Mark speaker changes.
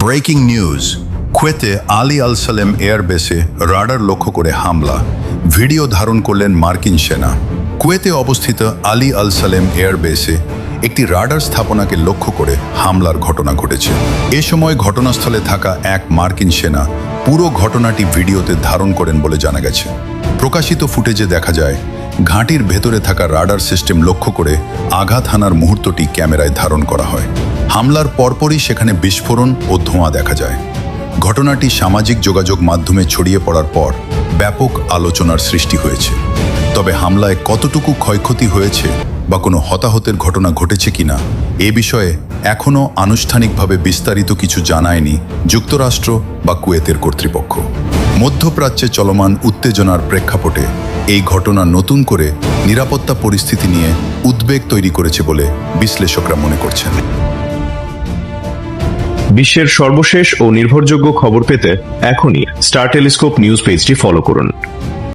Speaker 1: Breaking news, কুয়েতে আলী আল Salem এয়ারবেসে radar লক্ষ্য করে হামলা, ভিডিও ধারণ করলেন মার্কিন সেনা। কুয়েতে অবস্থিত আলী আল সালেম এয়ারবেসে একটি রাডার স্থাপনাকে লক্ষ্য করে হামলার ঘটনা ঘটেছে। এ সময় ঘটনাস্থলে থাকা এক মার্কিন সেনা পুরো ঘটনাটি ভিডিওতে ধারণ করেন বলে জানা গেছে। প্রকাশিত ফুটেজে দেখা যায় ঘাঁটির ভেতরে থাকা রাডার সিস্টেম লক্ষ্য করে আঘাত হানার মুহূর্তটি ক্যামেরায় ধারণ করা হয়। হামলার পরপরই সেখানে বিস্ফোরণ ও ধোঁয়া দেখা যায়। ঘটনাটি সামাজিক যোগাযোগ মাধ্যমে ছড়িয়ে পড়ার পর ব্যাপক আলোচনার সৃষ্টি হয়েছে। তবে হামলায় কতটুকু ক্ষয়ক্ষতি হয়েছে বা কোনো হতাহতের ঘটনা ঘটেছে কিনা এ বিষয়ে এখনও আনুষ্ঠানিকভাবে বিস্তারিত কিছু জানায়নি যুক্তরাষ্ট্র বা কুয়েতের কর্তৃপক্ষ। মধ্যপ্রাচ্যে চলমান উত্তেজনার প্রেক্ষাপটে এই ঘটনা নতুন করে নিরাপত্তা পরিস্থিতি নিয়ে উদ্বেগ তৈরি করেছে বলে বিশ্লেষকরা মনে করছেন।
Speaker 2: বিশ্বের সর্বশেষ ও নির্ভরযোগ্য খবর পেতে এখনই স্টার টেলিস্কোপ নিউজ পেজটি ফলো করুন।